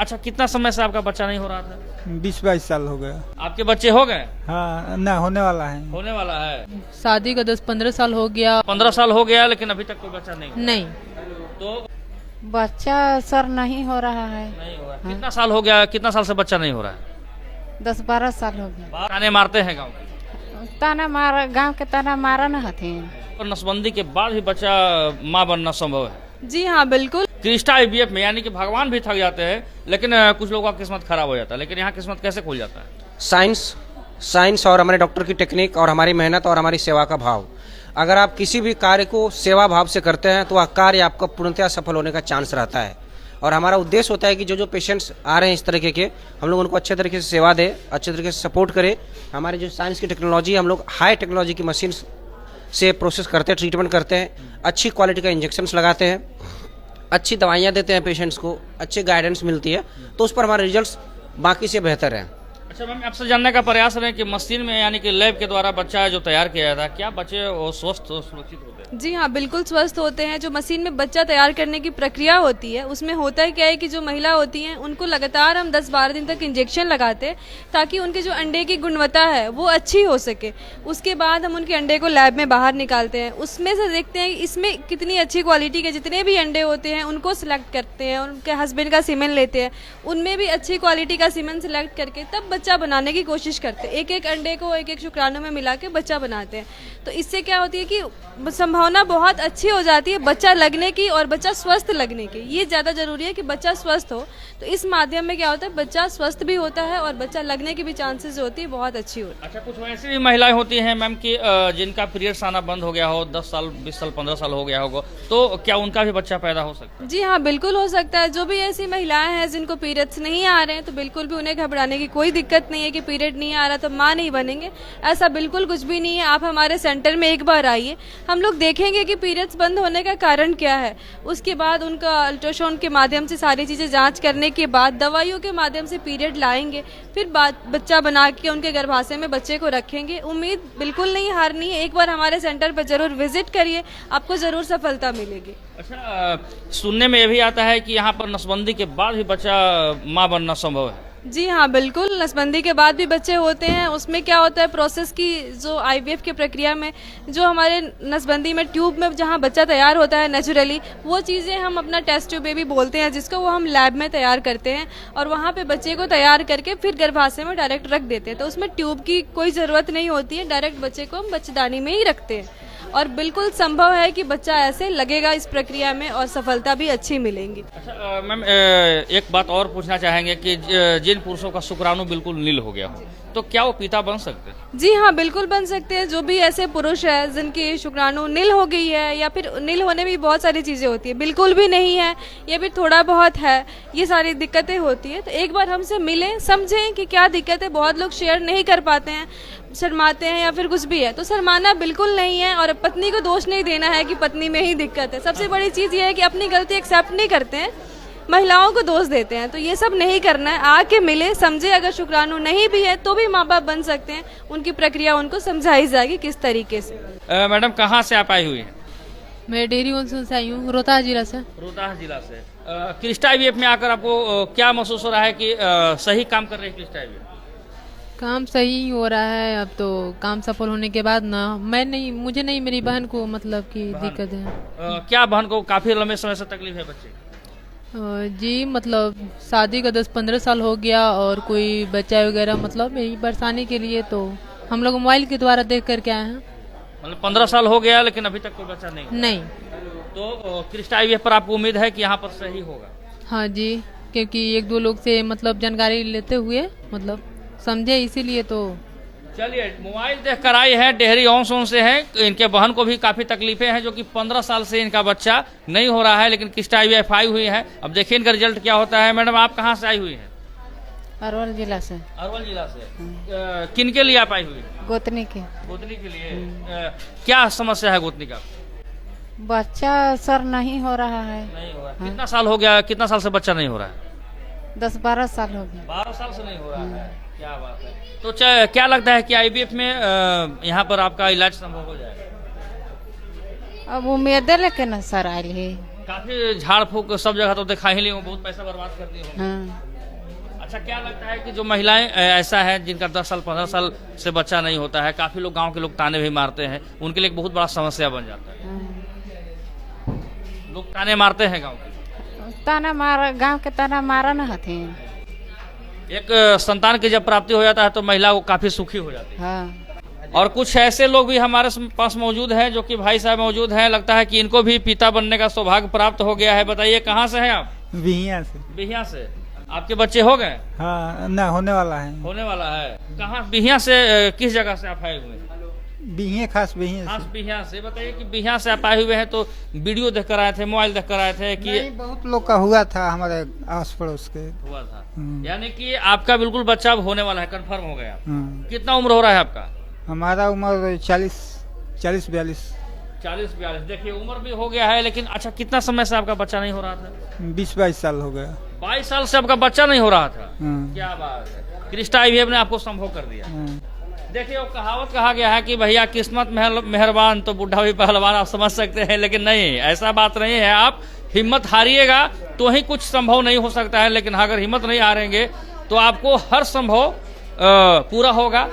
अच्छा, कितना समय से आपका बच्चा नहीं हो रहा था? 20-22 साल हो गया। आपके बच्चे हो गए? हाँ, ना होने वाला है। होने वाला है। शादी का 10-15 साल हो गया। 15 साल हो गया, लेकिन अभी तक कोई बच्चा नहीं हुआ। नहीं, तो बच्चा सर नहीं हो रहा है। नहीं हुआ। कितना साल हो गया, कितना साल से बच्चा नहीं हो रहा है? 10-12 साल हो गया। ताने मारते हैं गाँव के? ताना मार गांव के ताना मारा न हथिन। और नसबंदी के बाद भी बच्चा माँ बनना संभव है? जी हाँ बिल्कुल। क्रिस्टा आईवीएफ में यानी कि भगवान भी थक जाते हैं, लेकिन कुछ लोगों का किस्मत खराब हो जाता है, लेकिन यहाँ किस्मत कैसे खुल जाता है? साइंस और हमारे डॉक्टर की टेक्निक और हमारी मेहनत और हमारी सेवा का भाव। अगर आप किसी भी कार्य को सेवा भाव से करते हैं तो वह कार्य आपका पूर्णतः सफल होने का चांस रहता है। और हमारा उद्देश्य होता है कि जो पेशेंट्स आ रहे हैं इस तरीके के, हम लोग उनको अच्छे तरीके से सेवा दें, अच्छे तरीके से सपोर्ट करें। हमारे जो साइंस की टेक्नोलॉजी, हम लोग हाई टेक्नोलॉजी की मशीन से प्रोसेस करते हैं, ट्रीटमेंट करते हैं, अच्छी क्वालिटी का इंजेक्शन्स लगाते हैं, अच्छी दवाइयाँ देते हैं पेशेंट्स को, अच्छी गाइडेंस मिलती है, तो उस पर हमारे रिजल्ट्स बाकी से बेहतर हैं। अच्छा मैम, आपसे जानने का प्रयास है कि मशीन में यानी कि लैब के द्वारा बच्चा जो तैयार किया जाता है, क्या बच्चे वो स्वस्थ और सुरक्षित होते हैं? जी हाँ बिल्कुल स्वस्थ होते हैं। जो मशीन में बच्चा तैयार करने की प्रक्रिया होती है, उसमें होता है क्या है कि जो महिला होती हैं उनको लगातार हम 10-12 दिन तक इंजेक्शन लगाते हैं ताकि उनके जो अंडे की गुणवत्ता है वो अच्छी हो सके। उसके बाद हम उनके अंडे को लैब में बाहर निकालते हैं, उसमें से देखते हैं इसमें कितनी अच्छी क्वालिटी के जितने भी अंडे होते हैं उनको सिलेक्ट करते हैं, उनके हस्बैंड का सीमेन लेते हैं, उनमें भी अच्छी क्वालिटी का सीमेन सिलेक्ट करके तब बच्चा बनाने की कोशिश करते हैं। एक एक अंडे को एक एक शुक्राणु में मिला के बच्चा बनाते हैं। तो इससे क्या होती है कि संभावना बहुत अच्छी हो जाती है बच्चा लगने की और बच्चा स्वस्थ लगने की। ये ज़्यादा जरूरी है कि बच्चा स्वस्थ हो। तो इस माध्यम में क्या होता है, बच्चा स्वस्थ भी होता है और बच्चा लगने की भी चांसेस होती है बहुत अच्छी होती है। अच्छा, कुछ ऐसी भी महिलाएं होती हैं मैम कि जिनका पीरियड्स आना बंद हो गया हो, 10 साल 20 साल 15 साल हो गया होगा, तो क्या उनका भी बच्चा पैदा हो सकता है? जी हाँ बिल्कुल हो सकता है। जो भी ऐसी महिलाएं हैं जिनको पीरियड्स नहीं आ रहे हैं तो बिल्कुल भी उन्हें घबराने की कोई दिक्कत नहीं है कि पीरियड नहीं आ रहा तो माँ नहीं बनेंगे, ऐसा बिल्कुल कुछ भी नहीं है। आप हमारे सेंटर में एक बार आइए, हम लोग देखेंगे कि पीरियड्स बंद होने का कारण क्या है। उसके बाद उनका अल्ट्रासाउंड के माध्यम से सारी चीज़ें जांच करने के बाद दवाइयों के माध्यम से पीरियड लाएंगे, फिर बच्चा बना के उनके गर्भाशय में बच्चे को रखेंगे। उम्मीद बिल्कुल नहीं हारनी है, एक बार हमारे सेंटर पर जरूर विजिट करिए, आपको जरूर सफलता मिलेगी। अच्छा, सुनने में ये भी आता है कि यहाँ पर नसबंदी के बाद भी बच्चा माँ बनना संभव है? जी हाँ बिल्कुल, नसबंदी के बाद भी बच्चे होते हैं। उसमें क्या होता है, प्रोसेस की जो आईवीएफ की प्रक्रिया में जो हमारे नसबंदी में ट्यूब में जहाँ बच्चा तैयार होता है नेचुरली, वो चीज़ें हम अपना टेस्ट ट्यूब बेबी बोलते हैं जिसको, वो हम लैब में तैयार करते हैं और वहाँ पे बच्चे को तैयार करके फिर गर्भाशय में डायरेक्ट रख देते हैं। तो उसमें ट्यूब की कोई ज़रूरत नहीं होती है, डायरेक्ट बच्चे को हम बच्चेदानी में ही रखते हैं और बिल्कुल संभव है कि बच्चा ऐसे लगेगा इस प्रक्रिया में और सफलता भी अच्छी मिलेंगी। अच्छा मैम, एक बात और पूछना चाहेंगे कि जिन पुरुषों का शुक्राणु बिल्कुल नील हो गया हो तो क्या वो पिता बन सकते हैं? जी हाँ बिल्कुल बन सकते हैं। जो भी ऐसे पुरुष है जिनकी शुक्राणु नील हो गई है या फिर नील होने में भी बहुत सारी चीज़ें होती है, बिल्कुल भी नहीं है, ये भी थोड़ा बहुत है, ये सारी दिक्कतें होती है, तो एक बार हमसे मिलें, समझें कि क्या दिक्कत है। बहुत लोग शेयर नहीं कर पाते हैं, शर्माते हैं या फिर कुछ भी है, तो शर्माना बिल्कुल नहीं है और पत्नी को दोष नहीं देना है कि पत्नी में ही दिक्कत है। सबसे बड़ी चीज़ ये है कि अपनी गलती एक्सेप्ट नहीं करते हैं, महिलाओं को दोष देते हैं, तो ये सब नहीं करना है। आके मिले, समझे, अगर शुक्राणु नहीं भी है तो भी माँ बाप बन सकते हैं, उनकी प्रक्रिया उनको समझाई जाएगी किस तरीके से। मैडम, कहाँ से आप आई हुई हैं? मैं डेयरी ओनसन से आई हूँ, रोहतास जिला से। रोहतास जिला से। क्रिस्टा आईवीएफ में आकर आपको क्या महसूस हो रहा है कि सही काम कर रही है क्रिस्टा आईवीएफ? काम सही हो रहा है। अब तो काम सफल होने के बाद ना, मुझे नहीं, मेरी बहन को मतलब की दिक्कत है। क्या बहन को काफी लंबे समय से तकलीफ है बच्चे? जी मतलब शादी का 10-15 साल हो गया और कोई बच्चा वगैरह मतलब यही परेशानी के लिए तो हम लोग मोबाइल के द्वारा देख करके आए हैं। मतलब 15 साल हो गया लेकिन अभी तक कोई बच्चा नहीं? तो क्रिस्टा आईवीएफ पर आपको उम्मीद है कि यहाँ पर सही होगा? हाँ जी, क्योंकि 1-2 लोग से मतलब जानकारी लेते हुए मतलब समझे, इसीलिए तो। चलिए, मोबाइल देख कर आई है, डेहरी ऑन से है, इनके बहन को भी काफी तकलीफें हैं जो कि 15 साल से इनका बच्चा नहीं हो रहा है, लेकिन क्रिस्टा आईवीएफ आई हुई है। अब देखिए इनका रिजल्ट क्या होता है। मैडम, आप कहाँ से आई हुई हैं? अरवल जिला से। अरवल जिला से। किन के लिए आप आई हुई? गोतनी के। गोतनी के लिए। क्या समस्या है गोतनी का? बच्चा सर नहीं हो रहा है। नहीं हो रहा। कितना साल हो गया, कितना साल से बच्चा नहीं हो रहा है? 10-12 साल हो गया। 12 साल से नहीं हो रहा है। क्या बात है। तो क्या लगता है कि आईवीएफ में यहाँ पर आपका इलाज संभव हो जाएगा? अब उम्मीद लेके ना सर आयल है। काफी झाड़ फूक सब जगह तो दिखा ही ली हूँ, बहुत पैसा बर्बाद कर दी हूँ। हाँ। अच्छा, क्या लगता है कि जो महिलाएं ऐसा है जिनका 10 साल 15 साल से बच्चा नहीं होता है, काफी लोग गांव के लोग ताने भी मारते हैं, उनके लिए एक बहुत बड़ा समस्या बन जाता है। लोग ताने मारते हैं गांव के, ताना मारा गांव के ताना मारा न हथिन। एक संतान की जब प्राप्ति हो जाता है तो महिला वो काफी सुखी हो जाती है। हाँ। और कुछ ऐसे लोग भी हमारे पास मौजूद हैं जो कि भाई साहब मौजूद हैं, लगता है कि इनको भी पिता बनने का सौभाग्य प्राप्त हो गया है। बताइए कहाँ से हैं आप? बिहिया से। बिहिया से। आपके बच्चे हो गए? हाँ, न होने वाला है। होने वाला है। कहाँ बिहिया से? किस जगह से आप आए हुए हैं? बिहिया, खास बिहिया खास से। बिहिया से। बताइए कि बिहिया से आप आए हुए हैं तो वीडियो देख कर आए थे, मोबाइल देख कर आए थे कि नहीं, बहुत लोग का हुआ था हमारे आस पड़ोस के। हुआ था? हम्म। यानी कि आपका बिल्कुल बच्चा अब होने वाला है, कंफर्म हो गया। हम्म। कितना उम्र हो रहा है आपका? हमारा उम्र 40-42। 40-42। देखिए उम्र भी हो गया है, लेकिन अच्छा कितना समय से आपका बच्चा नहीं हो रहा था? 20-22 साल हो गया। 22 साल से आपका बच्चा नहीं हो रहा था? हम्म। क्या बात है, क्रिस्टा IVF ने आपको संभव कर दिया। हम्म। देखिए वो कहावत कहा गया है कि भैया किस्मत मेहरबान तो बुढ़ा भी पहलवान, आप समझ सकते हैं, लेकिन नहीं, ऐसा बात नहीं है। आप हिम्मत हारिएगा तो ही कुछ संभव नहीं हो सकता है, लेकिन अगर हिम्मत नहीं हारेंगे तो आपको हर संभव पूरा होगा।